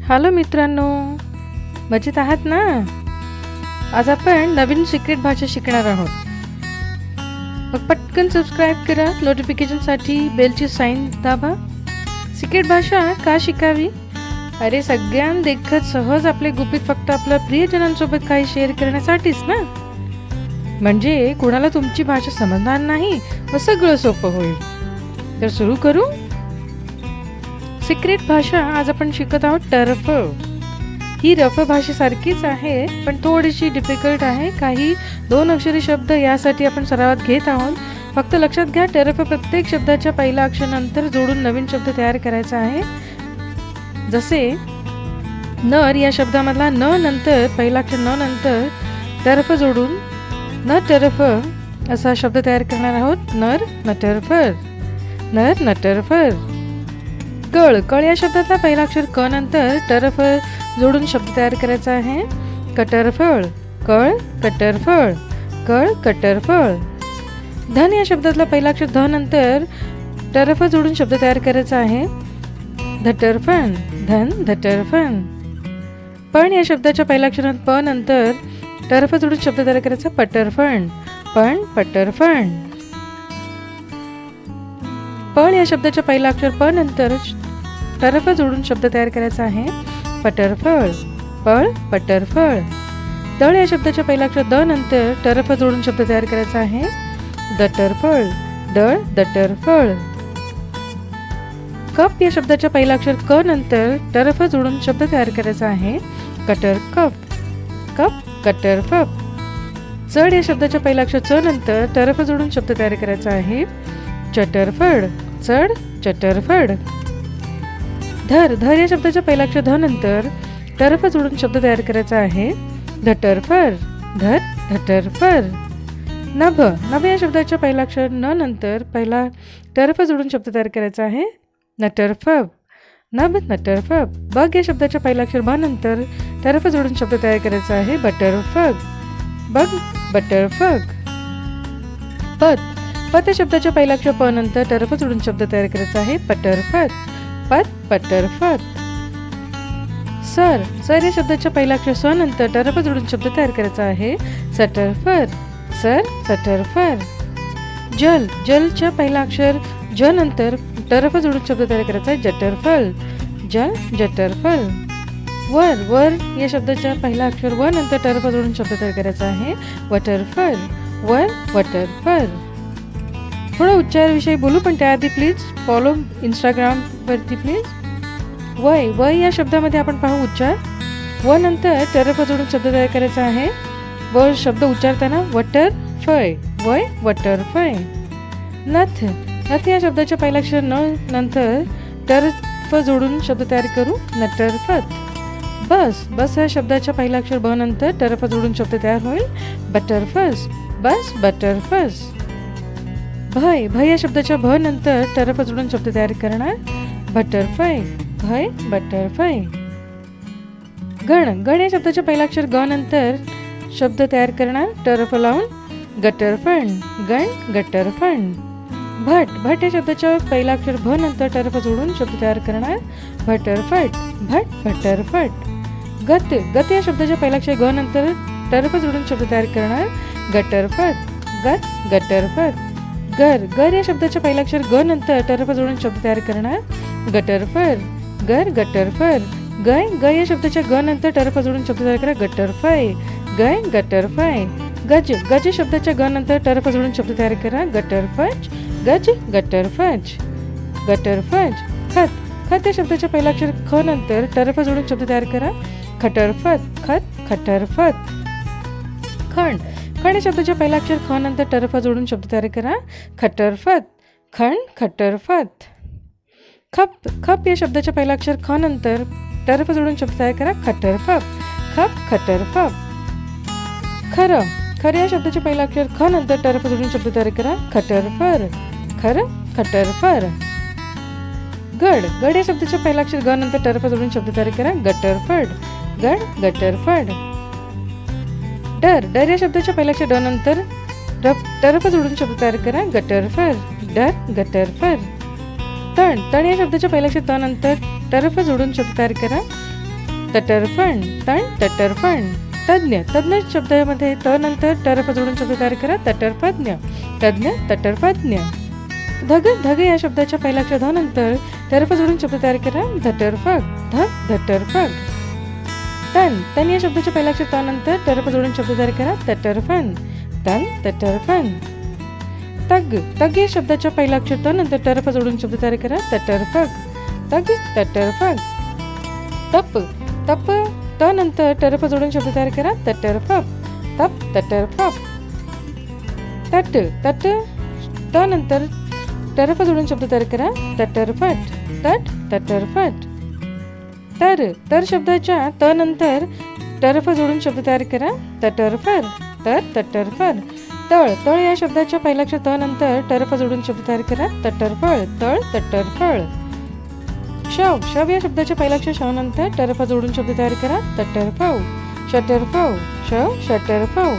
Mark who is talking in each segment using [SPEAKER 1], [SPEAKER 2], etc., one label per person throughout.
[SPEAKER 1] Hello मित्रांनो, मजेत आहात ना? आज आपण नवीन सिक्रेट भाषा शिकणार आहोत. मग पटकन सबस्क्राईब करा, नोटिफिकेशनसाठी बेलची साईन दाबा. सिक्रेट भाषा का शिकावी? अरे सगळ्यांना देखत सहज आपले गुपित फक्त आपल्या प्रियजनांसोबत काही शेअर करण्यासाठीच ना. म्हणजे कोणाला तुमची भाषा समजणार नाही व सगळं सोपं होईल. तर सुरू करू. सिक्रेट भाषा आज आपण शिकत आहोत टरफ. ही रफ भाषेसारखीच आहे, पण थोडीशी डिफिकल्ट आहे. काही 2 अक्षरी शब्द यासाठी आपण सरावात घेत आहोत. फक्त लक्षात घ्या, टरफ प्रत्येक शब्दाच्या पहिला अक्षर नंतर जोडून नवीन शब्द तयार करायचा आहे. जसे नर या शब्दामधला न नंतर पहिला अक्षर न नंतर टरफ जोडून न टरफ असा शब्द तयार करणार आहोत. नर नटरफर, नर नटरफर. कळ, कळ या शब्दातला पहिला अक्षर क नंतर टरफ जोडून शब्द तयार करायचा आहे. कटरफळ, कळ कटरफळ, कळ कटरफळ. धन या शब्दातला पहिला अक्षर ध नंतर टरफ जोडून शब्द तयार करायचा आहे. धटरफण, धन धटरफण. पण या शब्दाच्या पहिल्या अक्षरात प नंतर टरफ जोडून शब्द तयार करायचा. पटरफण, पण पटरफण. पण या शब्दाच्या पहिला अक्षर प नंतर टरफ जोडून शब्द तयार करायचा आहे. पटरफळ, पळ पटरफळ. दळ या शब्दाच्या पहिला अक्षर द नंतर टरफ जोडून शब्द तयार करायचा आहे. दटरफळ, दळ दटरफळ. कप या शब्दाच्या पहिला अक्षर क नंतर टरफ जोडून शब्द तयार करायचा आहे. कटर कप, कप कटरफप. चढ या शब्दाच्या पहिला अक्षर च नंतर टरफ जोडून शब्द तयार करायचा आहे. चटरफड, चढ चटरफड. धर, धर या शब्दाच्या पहिला अक्षर ध नंतर टरफ जोडून शब्द तयार करायचा आहे. धटरफर, धर धटरफर. नभ, नभ या शब्दाच्या पहिला अक्षर न नंतर पहिला टरफ जोडून शब्द तयार करायचा आहे. नटरफब, नभ नटरफब. बग या शब्दाच्या पहिला अक्षर ब नंतर टरफ जोडून शब्द तयार करायचा आहे. बटरफग, बग बटरफग. पत, पत या शब्दाच्या पहिला अक्षर प नंतर टरफ जोडून शब्द तयार करायचा आहे. पटरफत, पत पटरफत. सर, सर या शब्दाच्या पहिला अक्षर स नंतर टरफ जोडून शब्द तयार करायचा आहे. सटरफर, सर सटरफर. जल, जलच्या पहिला अक्षर ज नंतर टरफ जोडून शब्द तयार करायचा आहे. जटरफल, जल जटरफल. वर, वर या शब्दाच्या पहिला अक्षर व नंतर टरफ जोडून शब्द तयार करायचा आहे. वटरफल, वर वटरफल. थोडं उच्चाराविषयी बोलू, पण त्याआधी प्लीज फॉलो इंस्टाग्रामवरती प्लीज. वय, वय या शब्दामध्ये आपण पाहू उच्चार. व नंतर टरफ जोडून शब्द तयार करायचा आहे. व शब्द उच्चारताना वटर फय, वय वटर फय. नथ, नथ या शब्दाच्या पहिला अक्षर न नंतर टरफ जोडून शब्द तयार करू. नटरफत. बस, बस या शब्दाच्या पहिला अक्षर ब नंतर टरफ जोडून शब्द तयार होईल. बटरफस, बस बटरफस. भय, भय या शब्दाच्या भ नंतर टरफ जोडून शब्द तयार करणार. बटरफय, भय बटरफय. गण, गण या शब्दाच्या पहिला अक्षर ग नंतर शब्द तयार करणार. टरफ लावून. गटरफण, गण गटरफण. भट, भट या शब्दाच्या पहिला अक्षर भ नंतर टरफ जोडून शब्द तयार करणार. भटरफट, भट भटरफट. गत, गत या शब्दाच्या पहिला अक्षर ग नंतर टरफ जोडून शब्द तयार करणार. गटरफट, गत गटरफट. गर, गर या शब्दाच्या पहिला अक्षर ग नंतर टरफ जोडून शब्द तयार करणार. गटरफर, गर गटरफर. गय, गय या शब्दाच्या ग नंतर टरफ जोडून शब्द तयार करा. गटरफय, गय गटरफय. गज, गज शब्दाच्या ग नंतर टरफ जोडून शब्द तयार करा. गटरफज, गज गटरफज. गटरफज. खत, खत या शब्दाच्या पहिला अक्षर ख नंतर टरफ जोडून शब्द तयार करा. खटरफत, खत खटरफत. खण, खण या शब्दाच्या पहिला अक्षर ख नंतर टरफ जोडून शब्द तयार करा. खटरफत, खण खटरफत. खप, खप या शब्दाच्या पहिला अक्षर ख नंतर टरफ जोडून शब्द तयार करा. खटरफप, खप खटरफप. खर, खर या शब्दाच्या पहिला अक्षर ख नंतर टरफ जोडून शब्द तयार करा. खटरफर, खर खटरफर. गड, गड या शब्दाच्या पहिला अक्षर ग नंतर टरफ जोडून शब्द तयार करा. गटरफड, गड गटरफड. डर, डर या शब्दाच्या पहिल्या अक्षर ड नंतर टरफ जोडून शब्द तयार करा. गटरफर, डर गटरफर. तण, तण या शब्दाच्या पहिल्या अक्षर त नंतर टरफ जोडून शब्द तयार करा. तटरफण तण तटरफण. तज्ञ तज्ञ शब्दामध्ये त नंतर टरफ जोडून शब्द तयार करा. तटरफज्ञ तज्ञ तटरफज्ञ. धग धग या शब्दाच्या पहिल्या अक्षर ध नंतर टरफ जोडून शब्द तयार करा. धटरफग धग धटरफग. तन तन या शब्दाच्या पहिल्या अक्षर त नंतर टरफ जोडून शब्द तयार करा. तटरफन तन तटरफन. तग तग या शब्दाच्या पहिल्या अक्षर त नंतर टरफ जोडून शब्द तयार करा. तटरफग तग तटरफग. तप तप त नंतर टरफ जोडून शब्द तयार करा. तटरफप तप तटरफप. तट तट त नंतर टरफ जोडून शब्द तयार करा. तटरफट तट तटरफट. तर तर शब्दाच्या त नंतर टरफ जोडून शब्द तयार करा. तटरफर तर तटरफर. तळ तळ या शब्दाच्या पहिल्या अक्षर त नंतर टरफ जोडून शब्द तयार करा. तटरफळ तळ तटरफळ. शव शव या शब्दाच्या पहिल्या अक्षर श नंतर टरफ जोडून शब्द तयार करा. तटरफव शटरफव शव शटरफव.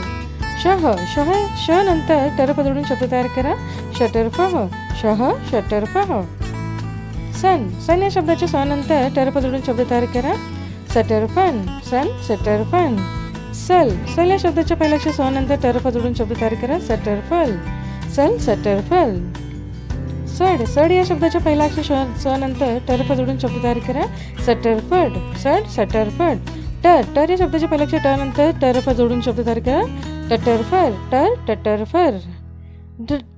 [SPEAKER 1] शह शह श नंतर टरफ जोडून शब्द तयार करा. शटरफह शह शटरफह. सन सन या शब्दाच्या स नंतर टरफ जोडून शब्द तयार करा. सटरफन सन सटरफन. सल सल या शब्दाच्या पहिल्या अक्षर स नंतर टरफ जोडून शब्द तयार करा. सटरफल सल सटरफल. सड सड या शब्दाच्या पहिल्या अक्षर स नंतर टरफ जोडून शब्द तयार करा. सटरफड सड सटरफड. टर टर या शब्दाच्या पहिल्या अक्षर ट नंतर टरफ जोडून शब्द तयार करा. टटरफर टर टटरफर.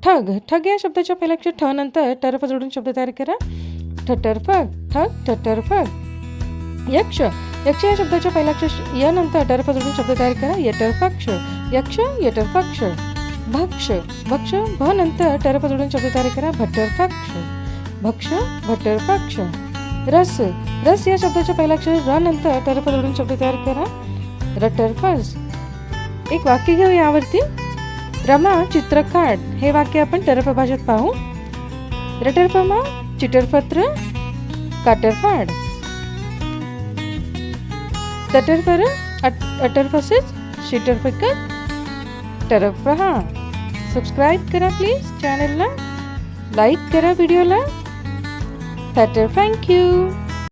[SPEAKER 1] ठग ठग या शब्दाच्या पहिल्या अक्षर ठ नंतर टरफ जोडून शब्द तयार करा. ठटरफग ठग ठटरफग. यक्ष यक्ष या शब्दाच्या पहिल्या अक्षर या नंतर टरफ जोडून शब्द तयार करा. यटरपक्ष यक्ष यटरपक्ष. भक्ष भक्ष भ नंतर टरफ जोडून शब्द तयार करा. भट्टरपक्ष भक्ष भट्टरपक्ष. रस रस या शब्दाच्या पहिल्या अक्षर र नंतर टरफ जोडून शब्द तयार करा. रटरफस. एक वाक्य घेऊ यावरती. रमा चित्र काढ हे वाक्य आपण टरफ भाषेत पाहू. रटरफमा चिटरपत्र काटरफाड. तटरफर अटरफसेस शिटरफकर टरफहा. सबस्क्राईब करा प्लीज चॅनलला. लाईक करा व्हिडिओला. थँक्यू.